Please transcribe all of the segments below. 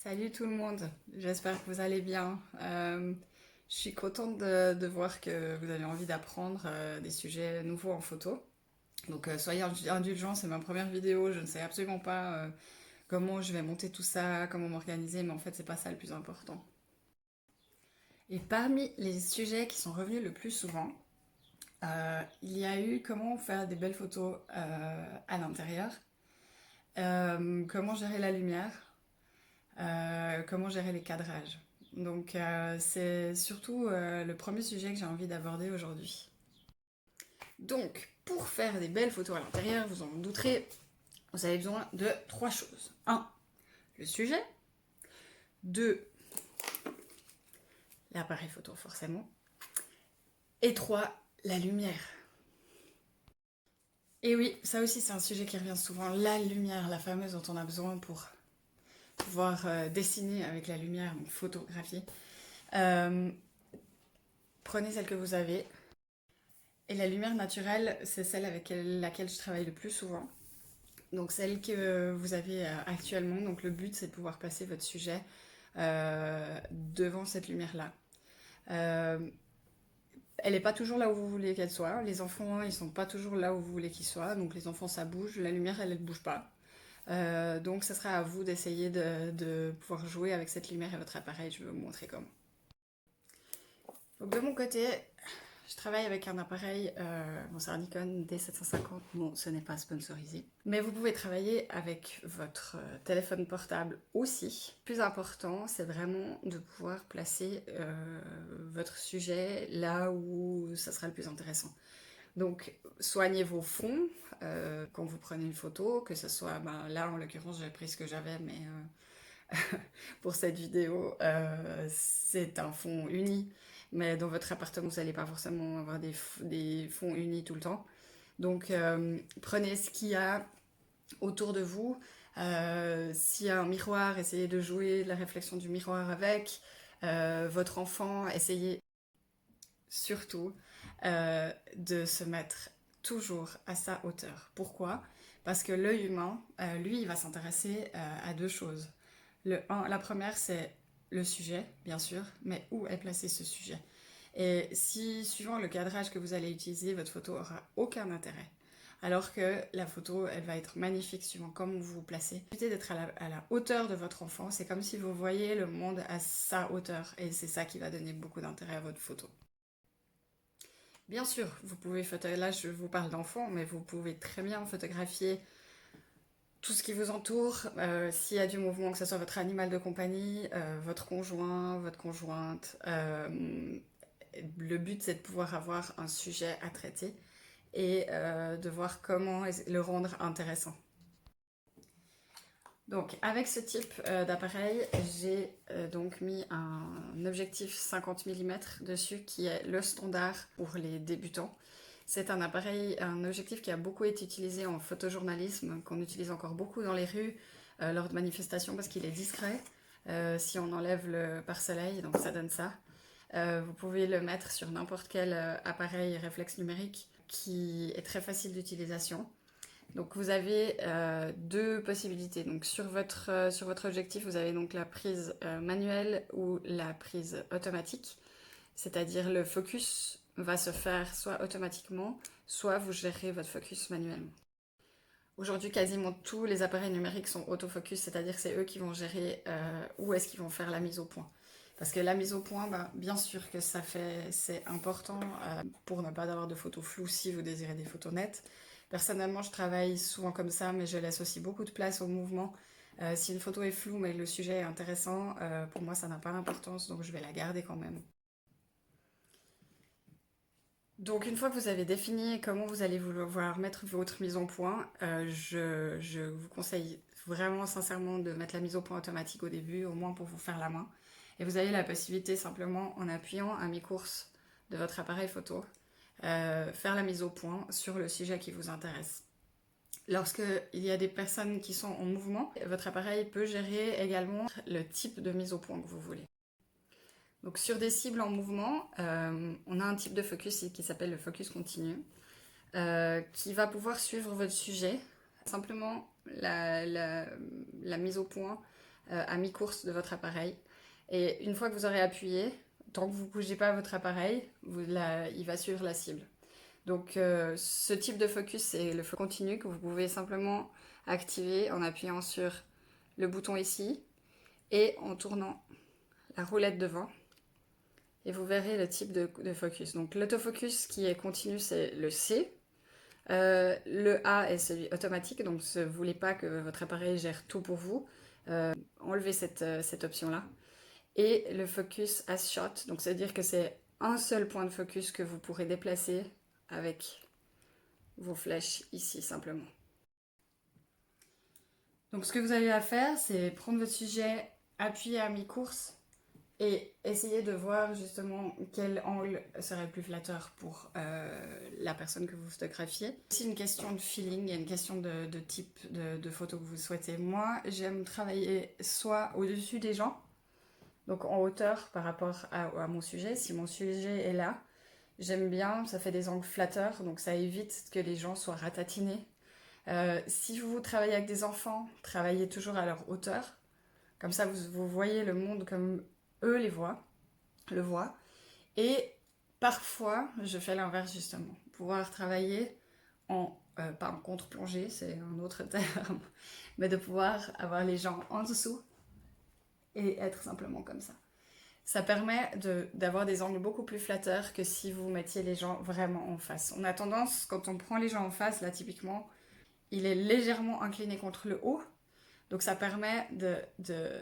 Salut tout le monde, j'espère que vous allez bien. Je suis contente de voir que vous avez envie d'apprendre des sujets nouveaux en photo. Donc soyez indulgents, c'est ma première vidéo, je ne sais absolument pas comment je vais monter tout ça, comment m'organiser, mais en fait c'est pas ça le plus important. Et parmi les sujets qui sont revenus le plus souvent, il y a eu comment faire des belles photos à l'intérieur, comment gérer la lumière, comment gérer les cadrages. Donc c'est surtout le premier sujet que j'ai envie d'aborder aujourd'hui. Donc pour faire des belles photos à l'intérieur, vous en douterez, vous avez besoin de trois choses. Un, le sujet. Deux, l'appareil photo forcément. Et trois, la lumière. Et oui, ça aussi c'est un sujet qui revient souvent, la lumière, la fameuse dont on a besoin pour pouvoir dessiner avec la lumière, donc photographier. Euh, Prenez celle que vous avez. Et la lumière naturelle, c'est celle avec laquelle je travaille le plus souvent. Donc celle que vous avez actuellement. Donc le but, c'est de pouvoir placer votre sujet devant cette lumière-là. Euh, Elle n'est pas toujours là où vous voulez qu'elle soit. Les enfants, ils sont pas toujours là où vous voulez qu'ils soient. Donc les enfants, ça bouge. La lumière, elle ne bouge pas. Donc ça sera à vous d'essayer de pouvoir jouer avec cette lumière et votre appareil. Je vais vous montrer comment. Donc de mon côté, je travaille avec un appareil, bon, c'est un Nikon D750, bon, ce n'est pas sponsorisé. Mais vous pouvez travailler avec votre téléphone portable aussi. Le plus important, c'est vraiment de pouvoir placer votre sujet là où ça sera le plus intéressant. Donc, soignez vos fonds quand vous prenez une photo, que ce soit, ben, là en l'occurrence, j'ai pris ce que j'avais, mais pour cette vidéo, c'est un fond uni. Mais dans votre appartement, vous n'allez pas forcément avoir des fonds unis tout le temps. Donc, prenez ce qu'il y a autour de vous. S'il y a un miroir, essayez de jouer de la réflexion du miroir avec. Votre enfant, essayez surtout de se mettre toujours à sa hauteur. Pourquoi? Parce que l'œil humain, lui, il va s'intéresser à deux choses. La première, c'est le sujet, bien sûr, mais où est placé ce sujet? Et si, suivant le cadrage que vous allez utiliser, votre photo aura aucun intérêt. Alors que la photo, elle va être magnifique suivant comment vous vous placez. Évitez d'être à la hauteur de votre enfant. C'est comme si vous voyez le monde à sa hauteur. Et c'est ça qui va donner beaucoup d'intérêt à votre photo. Bien sûr, vous pouvez photographier, là je vous parle d'enfants, mais vous pouvez très bien photographier tout ce qui vous entoure, s'il y a du mouvement, que ce soit votre animal de compagnie, votre conjoint, votre conjointe. Le but, c'est de pouvoir avoir un sujet à traiter et de voir comment le rendre intéressant. Donc, avec ce type d'appareil, j'ai donc mis un objectif 50 mm dessus qui est le standard pour les débutants. C'est un appareil, un objectif qui a beaucoup été utilisé en photojournalisme, qu'on utilise encore beaucoup dans les rues lors de manifestations parce qu'il est discret. Si on enlève le pare-soleil, donc ça donne ça. Vous pouvez le mettre sur n'importe quel appareil réflexe numérique qui est très facile d'utilisation. Donc vous avez deux possibilités. Donc sur votre objectif, vous avez donc la prise manuelle ou la prise automatique. C'est-à-dire le focus va se faire soit automatiquement, soit vous gérez votre focus manuellement. Aujourd'hui, quasiment tous les appareils numériques sont autofocus, c'est-à-dire que c'est eux qui vont gérer où est-ce qu'ils vont faire la mise au point. Parce que la mise au point, ben, bien sûr que c'est important pour ne pas avoir de photos floues si vous désirez des photos nettes. Personnellement, je travaille souvent comme ça, mais je laisse aussi beaucoup de place au mouvement. Si une photo est floue mais le sujet est intéressant, pour moi ça n'a pas d'importance, donc je vais la garder quand même. Donc une fois que vous avez défini comment vous allez vouloir mettre votre mise en point, je vous conseille vraiment sincèrement de mettre la mise au point automatique au début, au moins pour vous faire la main. Et vous avez la possibilité simplement en appuyant à mi-course de votre appareil photo, faire la mise au point sur le sujet qui vous intéresse. Lorsqu'il y a des personnes qui sont en mouvement, votre appareil peut gérer également le type de mise au point que vous voulez. Donc sur des cibles en mouvement, on a un type de focus qui s'appelle le focus continu, qui va pouvoir suivre votre sujet. Simplement, la mise au point à mi-course de votre appareil. Et une fois que vous aurez appuyé, tant que vous ne bougez pas votre appareil, il va suivre la cible. Donc ce type de focus, c'est le focus continu que vous pouvez simplement activer en appuyant sur le bouton ici et en tournant la roulette devant. Et vous verrez le type de focus. Donc l'autofocus qui est continu, c'est le C. Le A est celui automatique, donc ne voulez pas que votre appareil gère tout pour vous. Enlevez cette option-là. Et le focus as shot, donc ça veut dire que c'est un seul point de focus que vous pourrez déplacer avec vos flèches ici simplement. Donc ce que vous avez à faire, c'est prendre votre sujet, appuyer à mi-course et essayer de voir justement quel angle serait le plus flatteur pour la personne que vous photographiez. C'est une question de feeling, il y a une question de type de photo que vous souhaitez. Moi, j'aime travailler soit au-dessus des gens, donc en hauteur par rapport à mon sujet. Si mon sujet est là, j'aime bien, ça fait des angles flatteurs, donc ça évite que les gens soient ratatinés. Si vous travaillez avec des enfants, travaillez toujours à leur hauteur. Comme ça, vous voyez le monde comme eux le voient. Et parfois, je fais l'inverse justement. Pouvoir travailler pas en contre-plongée, c'est un autre terme, mais de pouvoir avoir les gens en dessous et être simplement comme ça. Ça permet d'avoir des angles beaucoup plus flatteurs que si vous mettiez les gens vraiment en face. On a tendance, quand on prend les gens en face, là typiquement, il est légèrement incliné contre le haut. Donc ça permet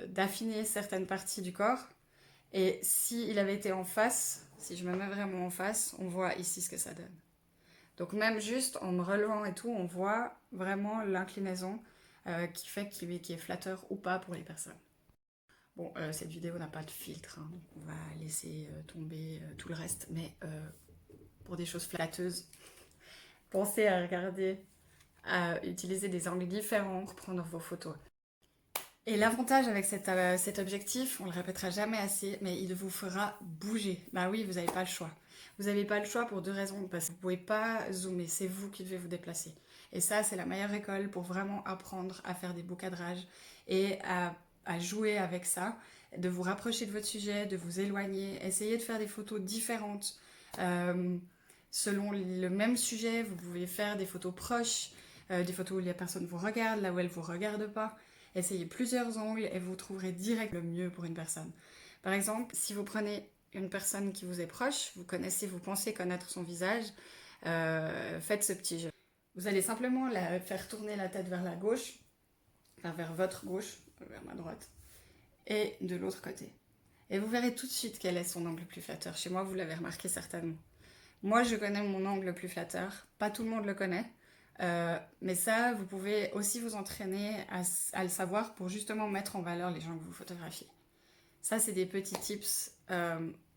d'affiner certaines parties du corps. Et s'il avait été en face, si je me mets vraiment en face, on voit ici ce que ça donne. Donc même juste en me relevant et tout, on voit vraiment l'inclinaison qui fait qu'il est flatteur ou pas pour les personnes. Bon, cette vidéo n'a pas de filtre, hein, donc on va laisser tomber tout le reste. Mais pour des choses flatteuses, pensez à regarder, à utiliser des angles différents pour prendre vos photos. Et l'avantage avec cet objectif, on le répétera jamais assez, mais il vous fera bouger. Bah oui, vous n'avez pas le choix. Vous n'avez pas le choix pour deux raisons, parce que vous ne pouvez pas zoomer, c'est vous qui devez vous déplacer. Et ça, c'est la meilleure école pour vraiment apprendre à faire des beaux cadrages et à jouer avec ça, de vous rapprocher de votre sujet, de vous éloigner, essayer de faire des photos différentes. Selon le même sujet, vous pouvez faire des photos proches, des photos où la personne vous regarde, là où elle ne vous regarde pas. Essayez plusieurs angles et vous trouverez direct le mieux pour une personne. Par exemple, si vous prenez une personne qui vous est proche, vous pensez connaître son visage, faites ce petit jeu. Vous allez simplement faire tourner la tête vers la gauche, enfin vers votre gauche, vers ma droite, et de l'autre côté. Et vous verrez tout de suite quel est son angle le plus flatteur. Chez moi, vous l'avez remarqué certainement. Moi, je connais mon angle le plus flatteur. Pas tout le monde le connaît. Mais ça, vous pouvez aussi vous entraîner à le savoir pour justement mettre en valeur les gens que vous photographiez. Ça, c'est des petits tips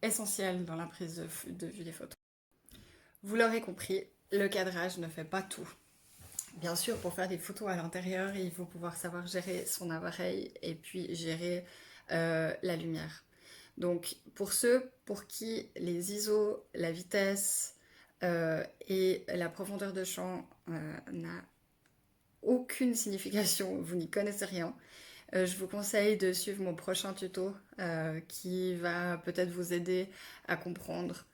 essentiels dans la prise de vue des photos. Vous l'aurez compris, le cadrage ne fait pas tout. Bien sûr, pour faire des photos à l'intérieur, il faut pouvoir savoir gérer son appareil et puis gérer la lumière. Donc, pour ceux pour qui les ISO, la vitesse et la profondeur de champ n'a aucune signification, vous n'y connaissez rien, je vous conseille de suivre mon prochain tuto qui va peut-être vous aider à comprendre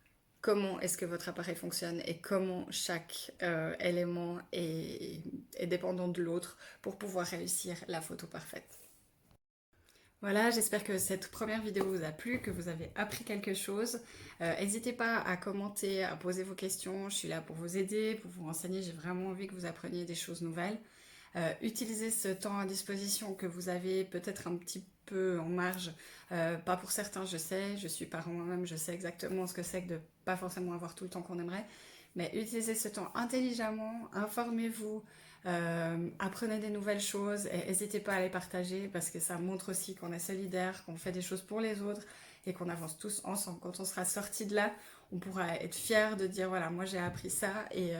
comment est-ce que votre appareil fonctionne et comment chaque élément est dépendant de l'autre pour pouvoir réussir la photo parfaite. Voilà, j'espère que cette première vidéo vous a plu, que vous avez appris quelque chose. N'hésitez pas à commenter, à poser vos questions. Je suis là pour vous aider, pour vous renseigner. J'ai vraiment envie que vous appreniez des choses nouvelles. Utilisez ce temps à disposition que vous avez peut-être un petit peu en marge. Pas pour certains, je sais. Je suis parent moi-même, je sais exactement ce que c'est que de pas forcément avoir tout le temps qu'on aimerait. Mais utilisez ce temps intelligemment, informez-vous. Apprenez des nouvelles choses et n'hésitez pas à les partager parce que ça montre aussi qu'on est solidaire, qu'on fait des choses pour les autres et qu'on avance tous ensemble. Quand on sera sorti de là, on pourra être fier de dire voilà, moi j'ai appris ça et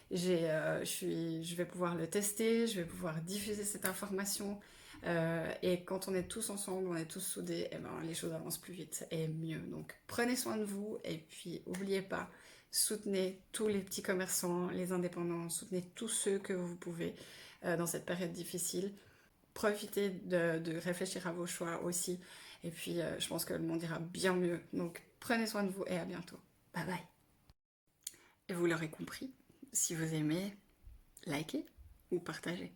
je vais pouvoir le tester, je vais pouvoir diffuser cette information et quand on est tous ensemble, on est tous soudés, et ben, les choses avancent plus vite et mieux. Donc prenez soin de vous et puis n'oubliez pas, soutenez tous les petits commerçants, les indépendants, soutenez tous ceux que vous pouvez dans cette période difficile. profitez de réfléchir à vos choix aussi. Et puis, je pense que le monde ira bien mieux. Donc, prenez soin de vous et à bientôt. Bye bye. Et vous l'aurez compris, si vous aimez, likez ou partagez.